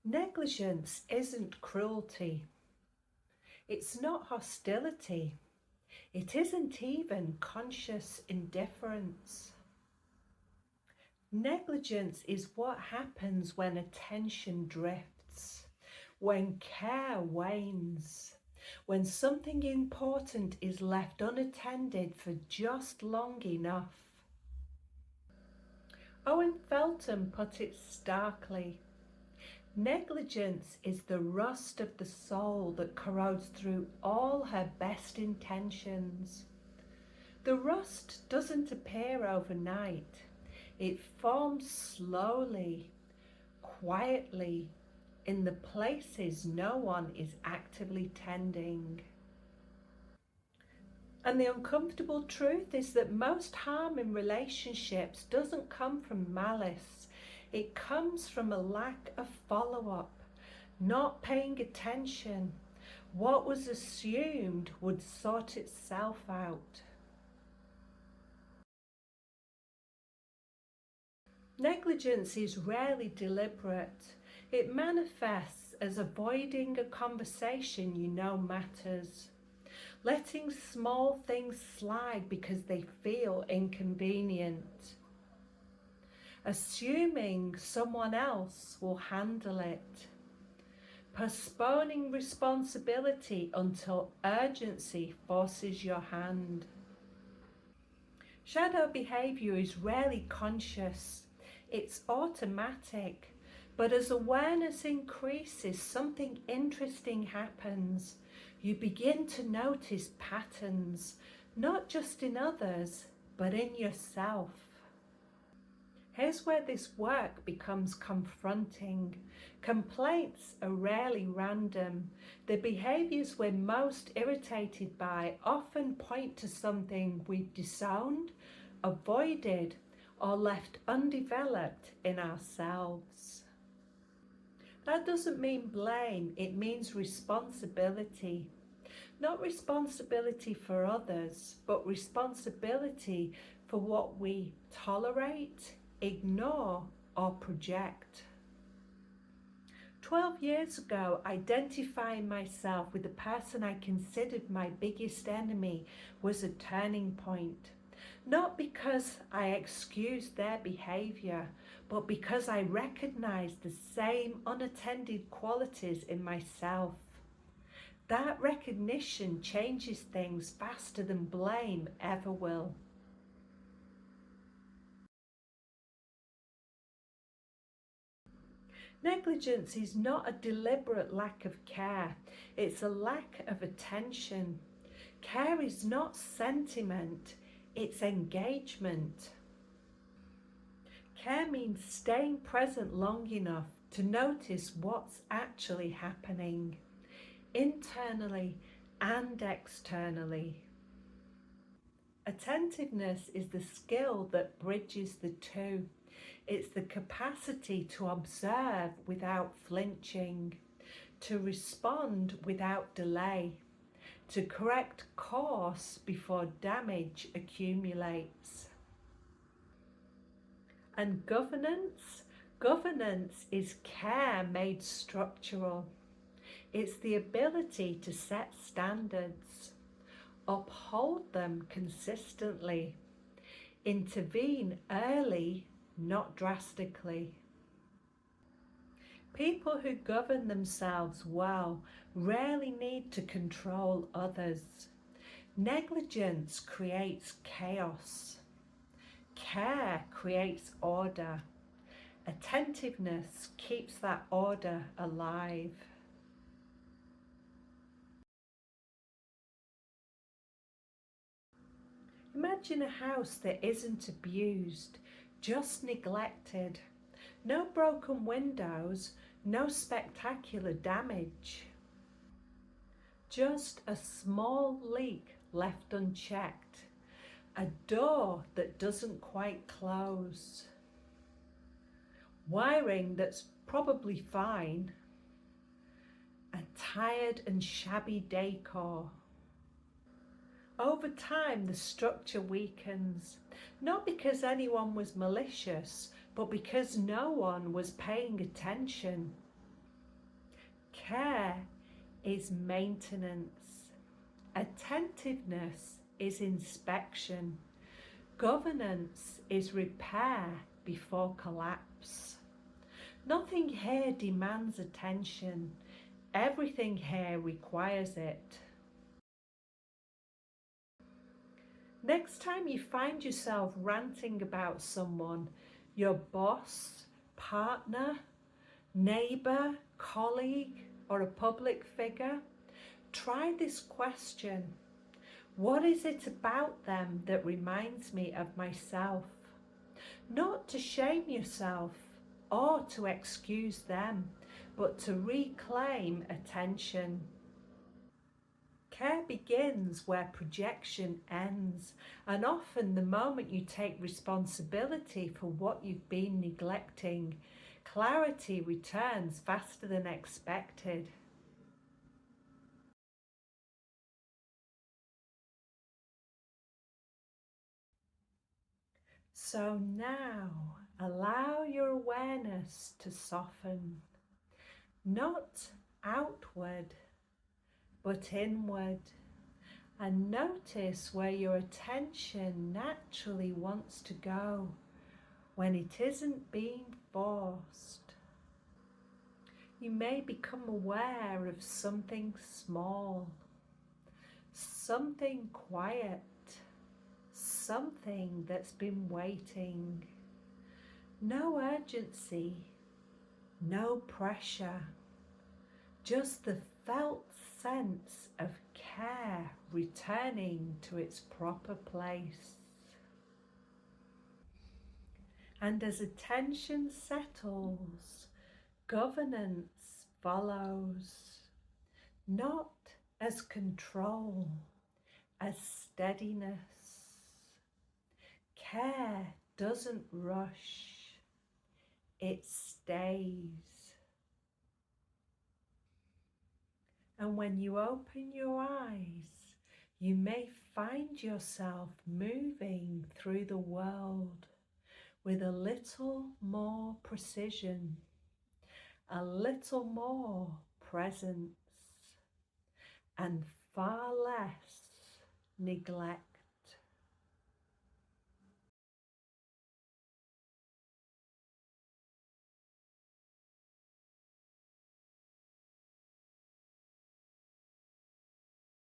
Negligence isn't cruelty. It's not hostility. It isn't even conscious indifference. Negligence is what happens when attention drifts, when care wanes, when something important is left unattended for just long enough. Owen Felton put it starkly. Negligence is the rust of the soul that corrodes through all her best intentions. The rust doesn't appear overnight. It forms slowly, quietly, in the places no one is actively tending. And the uncomfortable truth is that most harm in relationships doesn't come from malice. It comes from a lack of follow-up, not paying attention. What was assumed would sort itself out. Negligence is rarely deliberate. It manifests as avoiding a conversation you know matters, letting small things slide because they feel inconvenient, assuming someone else will handle it, postponing responsibility until urgency forces your hand. Shadow behaviour is rarely conscious. It's automatic, but as awareness increases, something interesting happens. You begin to notice patterns, not just in others, but in yourself. Here's where this work becomes confronting. Complaints are rarely random. The behaviours we're most irritated by often point to something we've disowned, avoided, or left undeveloped in ourselves. That doesn't mean blame, it means responsibility. Not responsibility for others, but responsibility for what we tolerate, ignore, or project. 12 years ago, identifying myself with the person I considered my biggest enemy was a turning point. Not because I excused their behaviour, but because I recognised the same unattended qualities in myself. That recognition changes things faster than blame ever will. Negligence is not a deliberate lack of care, it's a lack of attention. Care is not sentiment, it's engagement. Care means staying present long enough to notice what's actually happening, internally and externally. Attentiveness is the skill that bridges the two. It's the capacity to observe without flinching, to respond without delay, to correct course before damage accumulates. And governance is care made structural. It's the ability to set standards, uphold them consistently, intervene early, not drastically. People who govern themselves well rarely need to control others. Negligence creates chaos. Care creates order. Attentiveness keeps that order alive. Imagine a house that isn't abused, just neglected. No broken windows, no spectacular damage. Just a small leak left unchecked. A door that doesn't quite close. Wiring that's probably fine. A tired and shabby decor. Over time, the structure weakens, not because anyone was malicious, but because no one was paying attention. Care is maintenance. Attentiveness is inspection. Governance is repair before collapse. Nothing here demands attention. Everything here requires it. Next time you find yourself ranting about someone, your boss, partner, neighbour, colleague, or a public figure, try this question. What is it about them that reminds me of myself? Not to shame yourself or to excuse them, but to reclaim attention. Care begins where projection ends, and often the moment you take responsibility for what you've been neglecting, clarity returns faster than expected. So now allow your awareness to soften, not outward, but inward, and notice where your attention naturally wants to go when it isn't being forced. You may become aware of something small, something quiet, something that's been waiting. No urgency, no pressure, just the felt sense of care returning to its proper place. And as attention settles, governance follows, not as control, as steadiness. Care doesn't rush, it stays. And when you open your eyes, you may find yourself moving through the world with a little more precision, a little more presence, and far less neglect.